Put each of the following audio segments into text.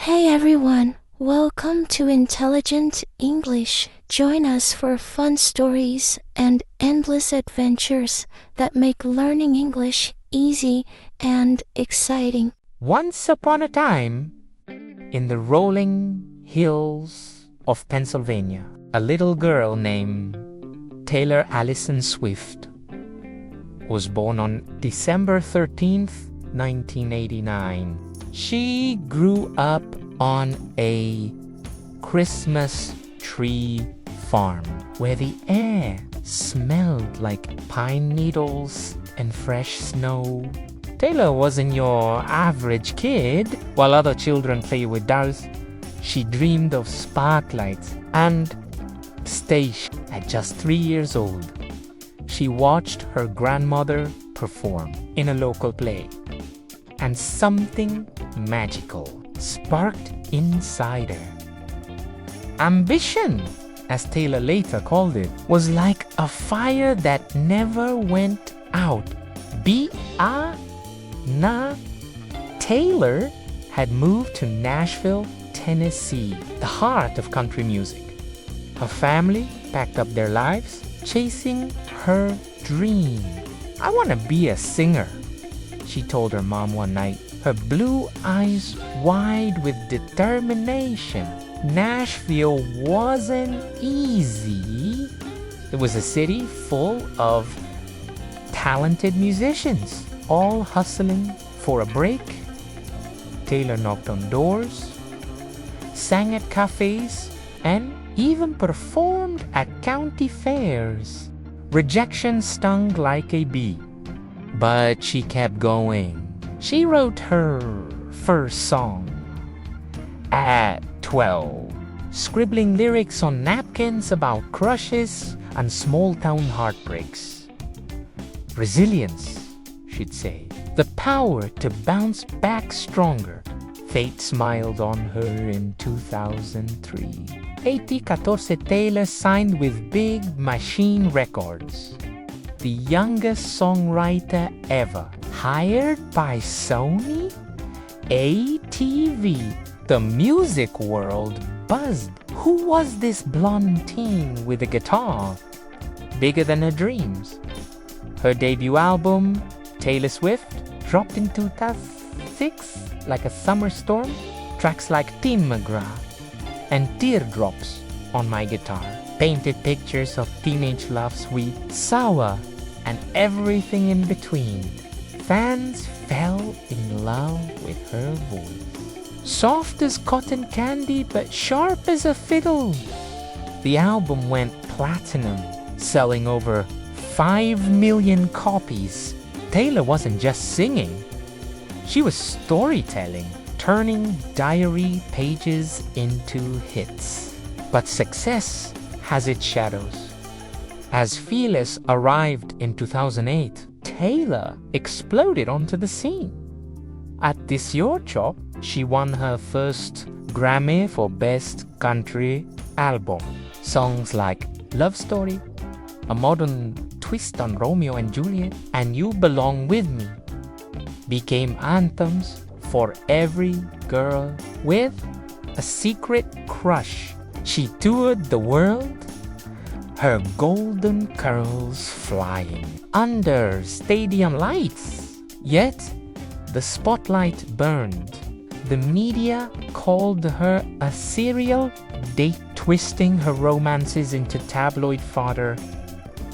Hey everyone, welcome to Intelligent English. Join us for fun stories and endless adventures that make learning English easy and exciting. Once upon a time, in the rolling hills of Pennsylvania, a little girl named Taylor Allison Swift was born on December 13th, 1989. She grew up on a Christmas tree farm where the air smelled like pine needles and fresh snow. Taylor wasn't your average kid. While other children play with dolls, she dreamed of spotlights and stage. At just 3 years old, she watched her grandmother perform in a local play, and something magical sparked inside her. Ambition, as Taylor later called it, was like a fire that never went out. Taylor had moved to Nashville, Tennessee, the heart of country music. Her family packed up their lives, chasing her dream. "I want to be a singer," she told her mom one night, her blue eyes wide with determination. Nashville wasn't easy. It was a city full of talented musicians, all hustling for a break. Taylor knocked on doors, sang at cafes, and even performed at county fairs. Rejection stung like a bee, but she kept going. She wrote her first song at 12, scribbling lyrics on napkins about crushes and small-town heartbreaks. Resilience, she'd say, the power to bounce back stronger. Fate smiled on her in 2003. 14 Taylor signed with Big Machine Records, the youngest songwriter ever, hired by Sony, ATV. The music world buzzed. Who was this blonde teen with a guitar? Bigger than her dreams. Her debut album, Taylor Swift, dropped in 2006 like a summer storm. Tracks like Tim McGraw and Teardrops on My Guitar painted pictures of teenage love, sweet, sour, and everything in between. Fans fell in love with her voice. Soft as cotton candy, but sharp as a fiddle. The album went platinum, selling over 5 million copies. Taylor wasn't just singing. She was storytelling, turning diary pages into hits. But success has its shadows. As Fearless arrived in 2008, Taylor exploded onto the scene. At This Your Chop, she won her first Grammy for Best Country Album. Songs like Love Story, a modern twist on Romeo and Juliet, and You Belong With Me became anthems for every girl with a secret crush. She toured the world, her golden curls flying under stadium lights. Yet, the spotlight burned. The media called her a serial date, twisting her romances into tabloid fodder.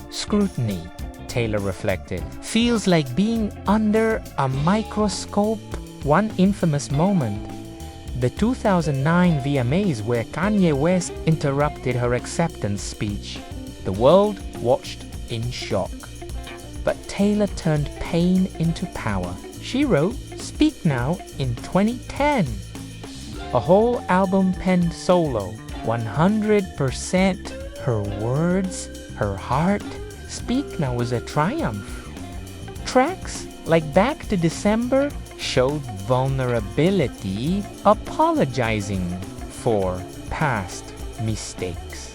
Scrutiny, Taylor reflected, feels like being under a microscope. One infamous moment, the 2009 VMAs, where Kanye West interrupted her acceptance speech. The world watched in shock. But Taylor turned pain into power. She wrote Speak Now in 2010. A whole album penned solo, 100% her words, her heart. Speak Now was a triumph. Tracks like Back to December showed vulnerability, apologizing for past mistakes.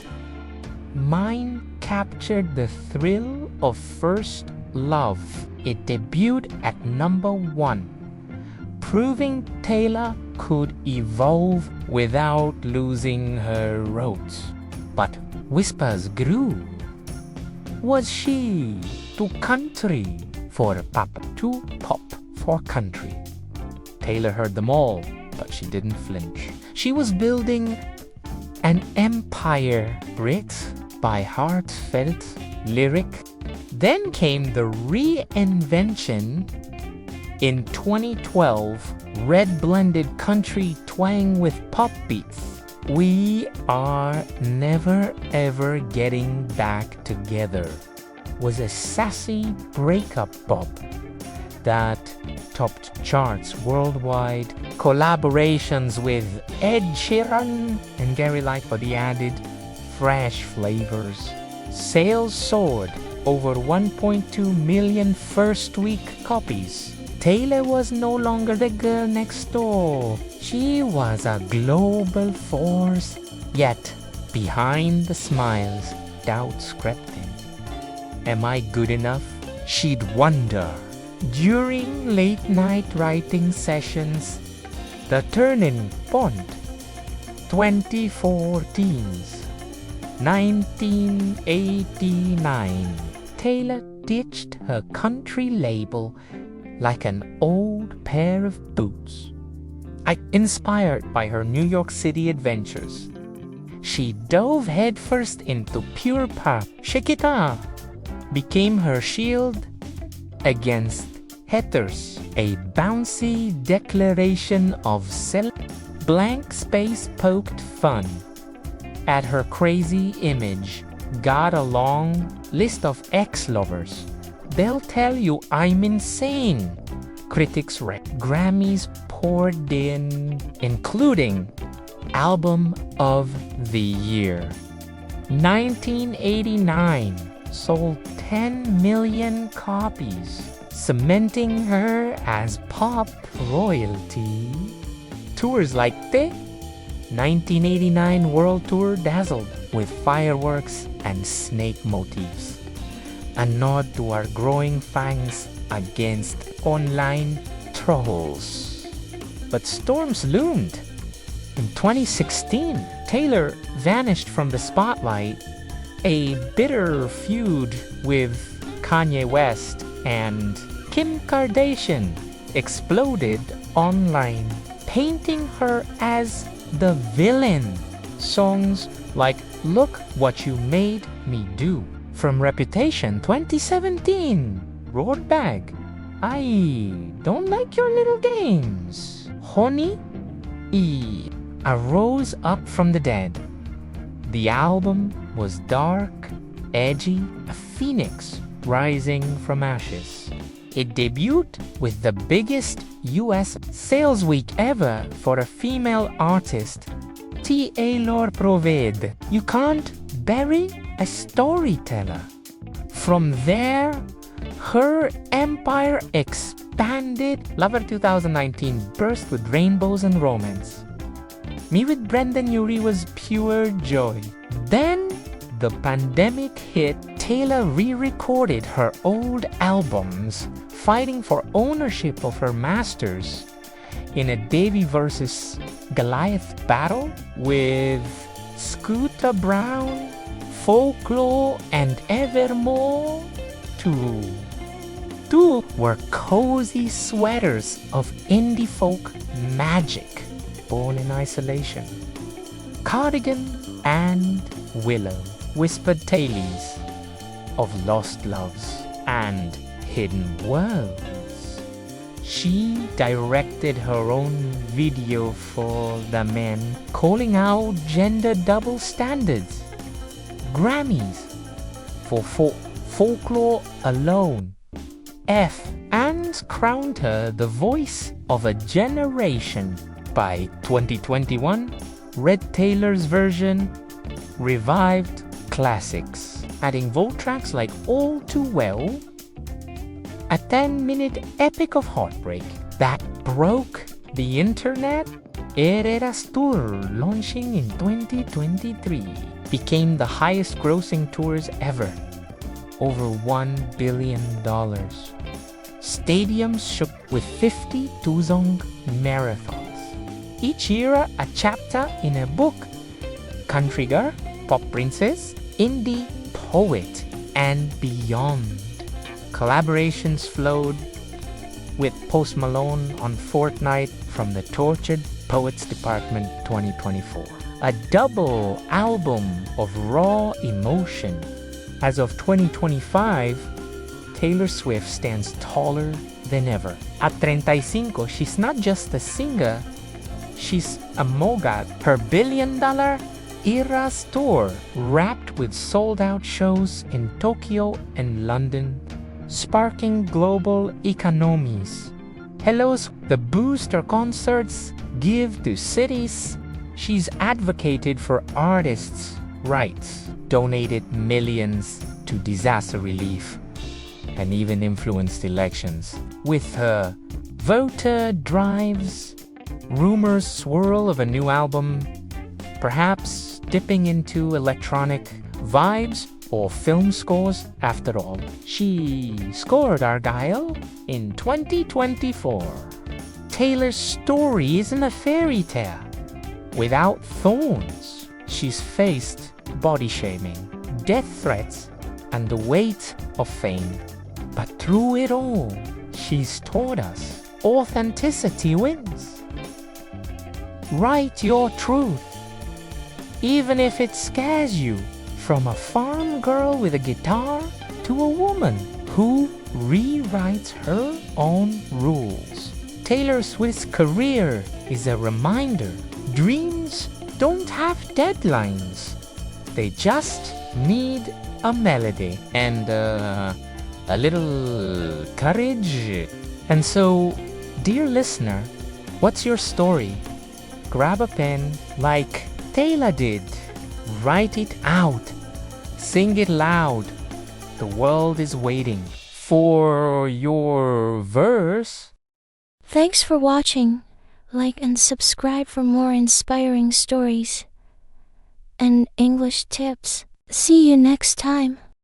Mine captured the thrill of first love. It debuted at #1. proving Taylor could evolve without losing her roots. But whispers grew. Was she too country for pop, too pop for country? Taylor heard them all, but she didn't flinch. She was building an empire writ by heartfelt lyric. Then came the reinvention in 2012, red blended country twang with pop beats. We Are Never Ever Getting Back Together was a sassy breakup bop that topped charts worldwide. Collaborations with Ed Sheeran and Gary Lightfoot added fresh flavors. Sales soared over 1.2 million first-week copies. Taylor was no longer the girl next door. She was a global force. Yet, behind the smiles, doubts crept in. Am I good enough? She'd wonder. During late-night writing sessions, the turning point, 2014's 1989. Taylor ditched her country label like an old pair of boots. Inspired by her New York City adventures, she dove headfirst into pure pop. Shakita became her shield against haters, a bouncy declaration of blank space poked fun at her crazy image. Got a long list of ex-lovers. They'll tell you I'm insane. Critics Grammys poured in, including Album of the Year. 1989 sold 10 million copies, cementing her as pop royalty. Tours like the 1989 World Tour dazzled with fireworks and snake motifs, a nod to our growing fangs against online trolls. But storms loomed. In 2016, Taylor vanished from the spotlight. A bitter feud with Kanye West and Kim Kardashian exploded online, painting her as the villain. Songs like Look What You Made Me Do from Reputation 2017 roared back, I don't like your little games. Honey E arose up from the dead. The album was dark, edgy, a phoenix rising from ashes. It debuted with the biggest US sales week ever for a female artist, Taylor Proved. You can't bury a storyteller. From there, her empire expanded. Lover 2019 burst with rainbows and romance. Me with Brendan Urie was pure joy. Then the pandemic hit. Taylor re-recorded her old albums, fighting for ownership of her masters in a Davey versus Goliath battle with Scooter Brown, Folklore, and Evermore. Two were cozy sweaters of indie folk magic, born in isolation. Cardigan and Willow whispered tales of lost loves and hidden worlds. She directed her own video for The Men, calling out gender double standards. Grammys for Folklore alone. And crowned her the voice of a generation. By 2021, Red Taylor's version revived classics, adding Volt tracks like All Too Well, a 10-minute epic of heartbreak that broke the internet. Eras Tour, launching in 2023, became the highest grossing tours ever, over $1 billion. Stadiums shook with 50 Tuzong marathons. Each era a chapter in a book. Country girl, pop princess, indie poet, and beyond. Collaborations flowed with Post Malone on Fortnite from the Tortured Poets Department 2024. A double album of raw emotion. As of 2025, Taylor Swift stands taller than ever. At 35, she's not just a singer, she's a mogul. Her billion-dollar Eras tour, wrapped with sold-out shows in Tokyo and London, sparking global economies. Hello's the booster concerts give to cities. She's advocated for artists' rights, donated millions to disaster relief, and even influenced elections. With her voter drives, rumors swirl of a new album, perhaps dipping into electronic vibes or film scores. After all, she scored Argyle in 2024. Taylor's story isn't a fairy tale. Without thorns, she's faced body shaming, death threats, and the weight of fame. But through it all, she's taught us authenticity wins. Write your truth, even if it scares you. From a farm girl with a guitar to a woman who rewrites her own rules. Taylor Swift's career is a reminder. Dreams don't have deadlines. They just need a melody and a little courage. And so, dear listener, what's your story? Grab a pen like Taylor did. Write it out. Sing it loud. The world is waiting for your verse. Thanks for watching. Like and subscribe for more inspiring stories and English tips. See you next time.